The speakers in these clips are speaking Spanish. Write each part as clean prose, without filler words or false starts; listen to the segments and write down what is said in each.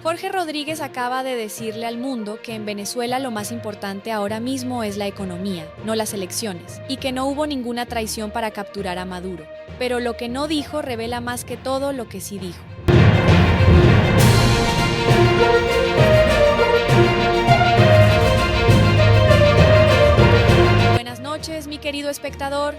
Jorge Rodríguez acaba de decirle al mundo que en Venezuela lo más importante ahora mismo es la economía, no las elecciones, y que no hubo ninguna traición para capturar a Maduro. Pero lo que no dijo revela más que todo lo que sí dijo. Buenas noches, mi querido espectador.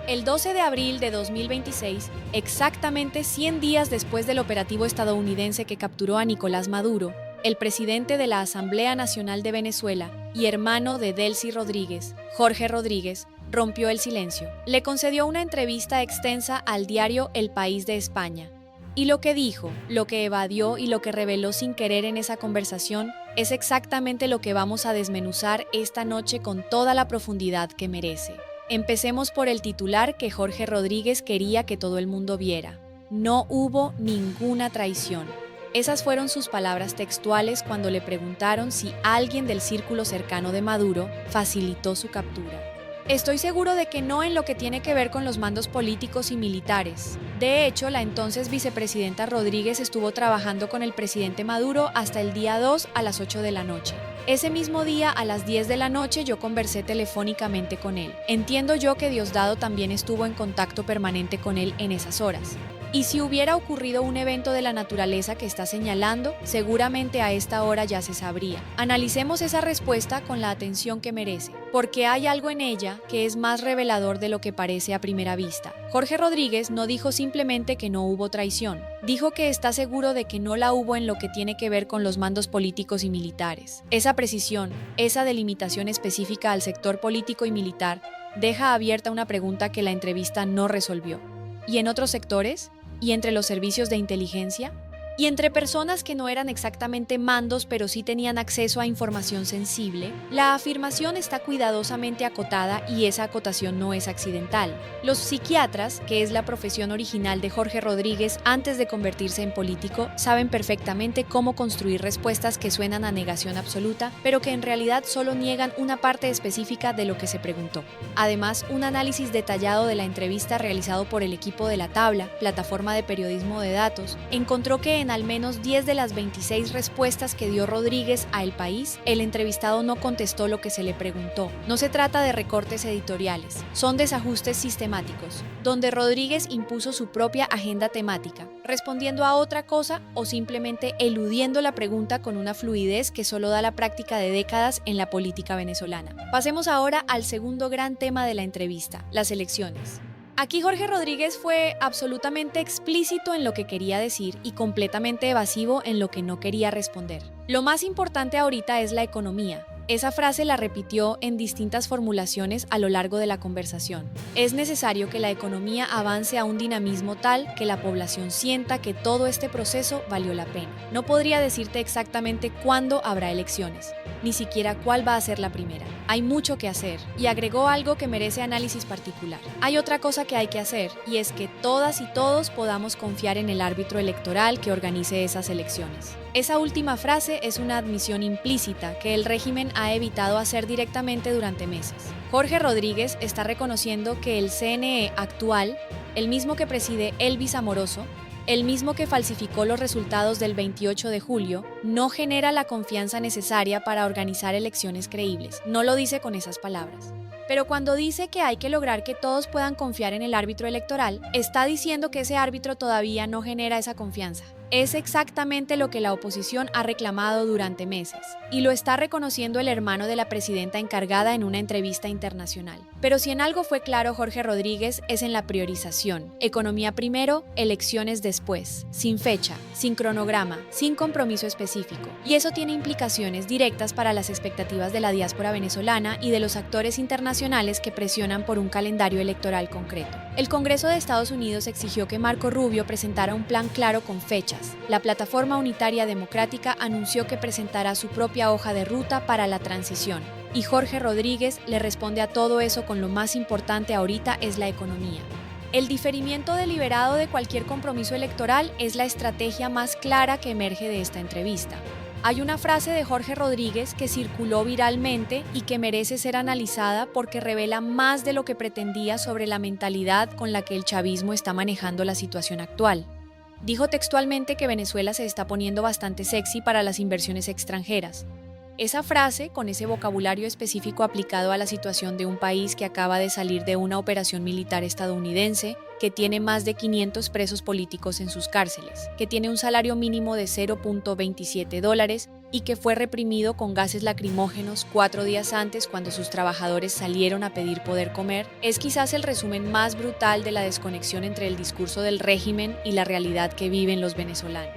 El 12 de abril de 2026, exactamente 100 días después del operativo estadounidense que capturó a Nicolás Maduro, el presidente de la Asamblea Nacional de Venezuela y hermano de Delcy Rodríguez, Jorge Rodríguez, rompió el silencio. Le concedió una entrevista extensa al diario El País de España. Y lo que dijo, lo que evadió y lo que reveló sin querer en esa conversación es exactamente lo que vamos a desmenuzar esta noche con toda la profundidad que merece. Empecemos por el titular que Jorge Rodríguez quería que todo el mundo viera. No hubo ninguna traición. Esas fueron sus palabras textuales cuando le preguntaron si alguien del círculo cercano de Maduro facilitó su captura. Estoy seguro de que no en lo que tiene que ver con los mandos políticos y militares. De hecho, la entonces vicepresidenta Rodríguez estuvo trabajando con el presidente Maduro hasta el día 2 a las 8 de la noche. Ese mismo día, a las 10 de la noche, yo conversé telefónicamente con él. Entiendo yo que Diosdado también estuvo en contacto permanente con él en esas horas. Y si hubiera ocurrido un evento de la naturaleza que está señalando, seguramente a esta hora ya se sabría. Analicemos esa respuesta con la atención que merece, porque hay algo en ella que es más revelador de lo que parece a primera vista. Jorge Rodríguez no dijo simplemente que no hubo traición, dijo que está seguro de que no la hubo en lo que tiene que ver con los mandos políticos y militares. Esa precisión, esa delimitación específica al sector político y militar, deja abierta una pregunta que la entrevista no resolvió. ¿Y en otros sectores? ¿Y entre los servicios de inteligencia? ¿Y entre personas que no eran exactamente mandos pero sí tenían acceso a información sensible? La afirmación está cuidadosamente acotada y esa acotación no es accidental. Los psiquiatras, que es la profesión original de Jorge Rodríguez antes de convertirse en político, saben perfectamente cómo construir respuestas que suenan a negación absoluta, pero que en realidad solo niegan una parte específica de lo que se preguntó. Además, un análisis detallado de la entrevista realizado por el equipo de La Tabla, plataforma de periodismo de datos, encontró que en al menos 10 de las 26 respuestas que dio Rodríguez a El País, el entrevistado no contestó lo que se le preguntó. No se trata de recortes editoriales, son desajustes sistemáticos, donde Rodríguez impuso su propia agenda temática, respondiendo a otra cosa o simplemente eludiendo la pregunta con una fluidez que solo da la práctica de décadas en la política venezolana. Pasemos ahora al segundo gran tema de la entrevista, las elecciones. Aquí Jorge Rodríguez fue absolutamente explícito en lo que quería decir y completamente evasivo en lo que no quería responder. Lo más importante ahorita es la economía. Esa frase la repitió en distintas formulaciones a lo largo de la conversación. Es necesario que la economía avance a un dinamismo tal que la población sienta que todo este proceso valió la pena. No podría decirte exactamente cuándo habrá elecciones, ni siquiera cuál va a ser la primera. Hay mucho que hacer, y agregó algo que merece análisis particular. Hay otra cosa que hay que hacer, y es que todas y todos podamos confiar en el árbitro electoral que organice esas elecciones. Esa última frase es una admisión implícita que el régimen ha evitado hacer directamente durante meses. Jorge Rodríguez está reconociendo que el CNE actual, el mismo que preside Elvis Amoroso, el mismo que falsificó los resultados del 28 de julio, no genera la confianza necesaria para organizar elecciones creíbles. No lo dice con esas palabras. Pero cuando dice que hay que lograr que todos puedan confiar en el árbitro electoral, está diciendo que ese árbitro todavía no genera esa confianza. Es exactamente lo que la oposición ha reclamado durante meses, y lo está reconociendo el hermano de la presidenta encargada en una entrevista internacional. Pero si en algo fue claro Jorge Rodríguez es en la priorización. Economía primero, elecciones después, sin fecha, sin cronograma, sin compromiso específico. Y eso tiene implicaciones directas para las expectativas de la diáspora venezolana y de los actores internacionales que presionan por un calendario electoral concreto. El Congreso de Estados Unidos exigió que Marco Rubio presentara un plan claro con fechas. La Plataforma Unitaria Democrática anunció que presentará su propia hoja de ruta para la transición. Y Jorge Rodríguez le responde a todo eso con lo más importante ahorita es la economía. El diferimiento deliberado de cualquier compromiso electoral es la estrategia más clara que emerge de esta entrevista. Hay una frase de Jorge Rodríguez que circuló viralmente y que merece ser analizada porque revela más de lo que pretendía sobre la mentalidad con la que el chavismo está manejando la situación actual. Dijo textualmente que Venezuela se está poniendo bastante sexy para las inversiones extranjeras. Esa frase, con ese vocabulario específico aplicado a la situación de un país que acaba de salir de una operación militar estadounidense, que tiene más de 500 presos políticos en sus cárceles, que tiene un salario mínimo de $0.27 y que fue reprimido con gases lacrimógenos 4 días antes cuando sus trabajadores salieron a pedir poder comer, es quizás el resumen más brutal de la desconexión entre el discurso del régimen y la realidad que viven los venezolanos.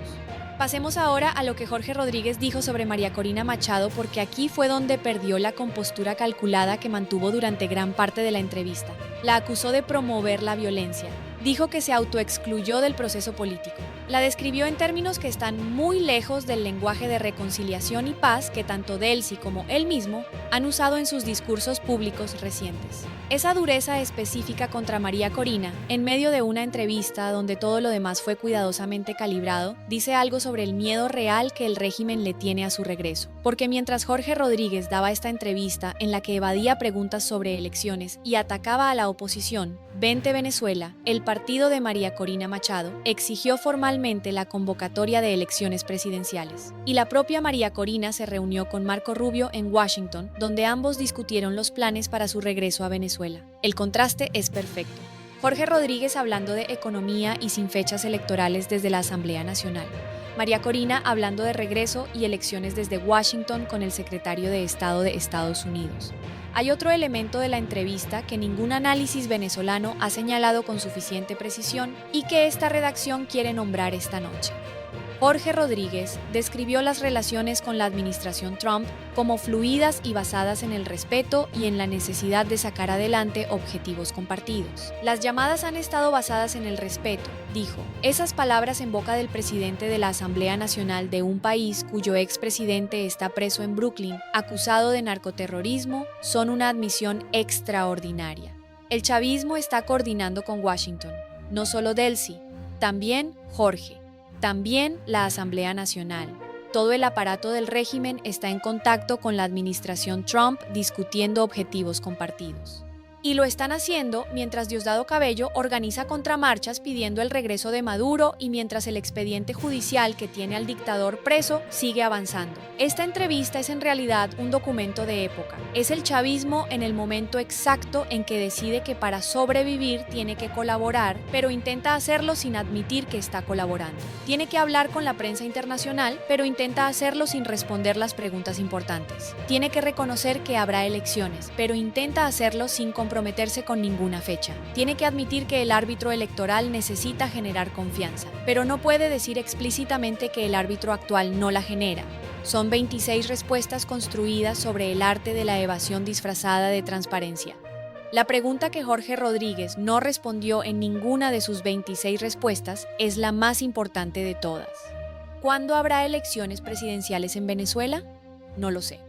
Pasemos ahora a lo que Jorge Rodríguez dijo sobre María Corina Machado, porque aquí fue donde perdió la compostura calculada que mantuvo durante gran parte de la entrevista. La acusó de promover la violencia. Dijo que se autoexcluyó del proceso político. La describió en términos que están muy lejos del lenguaje de reconciliación y paz que tanto Delcy como él mismo han usado en sus discursos públicos recientes. Esa dureza específica contra María Corina, en medio de una entrevista donde todo lo demás fue cuidadosamente calibrado, dice algo sobre el miedo real que el régimen le tiene a su regreso. Porque mientras Jorge Rodríguez daba esta entrevista en la que evadía preguntas sobre elecciones y atacaba a la oposición, Vente Venezuela, el partido de María Corina Machado, exigió formalmente la convocatoria de elecciones presidenciales. Y la propia María Corina se reunió con Marco Rubio en Washington, donde ambos discutieron los planes para su regreso a Venezuela. El contraste es perfecto. Jorge Rodríguez hablando de economía y sin fechas electorales desde la Asamblea Nacional. María Corina hablando de regreso y elecciones desde Washington con el secretario de Estado de Estados Unidos. Hay otro elemento de la entrevista que ningún análisis venezolano ha señalado con suficiente precisión y que esta redacción quiere nombrar esta noche. Jorge Rodríguez describió las relaciones con la administración Trump como fluidas y basadas en el respeto y en la necesidad de sacar adelante objetivos compartidos. Las llamadas han estado basadas en el respeto, dijo. Esas palabras en boca del presidente de la Asamblea Nacional de un país cuyo expresidente está preso en Brooklyn, acusado de narcoterrorismo, son una admisión extraordinaria. El chavismo está coordinando con Washington, no solo Delcy, también Jorge. También la Asamblea Nacional. Todo el aparato del régimen está en contacto con la administración Trump discutiendo objetivos compartidos. Y lo están haciendo mientras Diosdado Cabello organiza contramarchas pidiendo el regreso de Maduro y mientras el expediente judicial que tiene al dictador preso sigue avanzando. Esta entrevista es en realidad un documento de época. Es el chavismo en el momento exacto en que decide que para sobrevivir tiene que colaborar, pero intenta hacerlo sin admitir que está colaborando. Tiene que hablar con la prensa internacional, pero intenta hacerlo sin responder las preguntas importantes. Tiene que reconocer que habrá elecciones, pero intenta hacerlo sin comprometerse con ninguna fecha. Tiene que admitir que el árbitro electoral necesita generar confianza, pero no puede decir explícitamente que el árbitro actual no la genera. Son 26 respuestas construidas sobre el arte de la evasión disfrazada de transparencia. La pregunta que Jorge Rodríguez no respondió en ninguna de sus 26 respuestas es la más importante de todas. ¿Cuándo habrá elecciones presidenciales en Venezuela? No lo sé.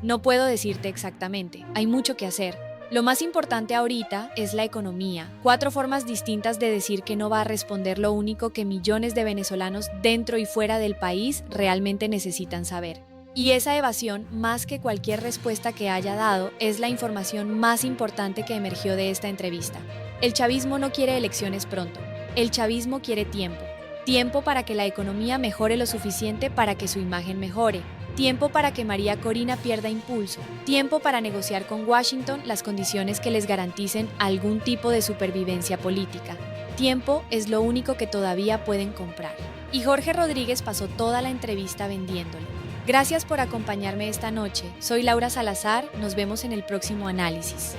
No puedo decirte exactamente, hay mucho que hacer. Lo más importante ahorita es la economía. 4 formas distintas de decir que no va a responder lo único que millones de venezolanos dentro y fuera del país realmente necesitan saber. Y esa evasión, más que cualquier respuesta que haya dado, es la información más importante que emergió de esta entrevista. El chavismo no quiere elecciones pronto. El chavismo quiere tiempo. Tiempo para que la economía mejore lo suficiente para que su imagen mejore. Tiempo para que María Corina pierda impulso. Tiempo para negociar con Washington las condiciones que les garanticen algún tipo de supervivencia política. Tiempo es lo único que todavía pueden comprar. Y Jorge Rodríguez pasó toda la entrevista vendiéndolo. Gracias por acompañarme esta noche. Soy Laura Salazar. Nos vemos en el próximo análisis.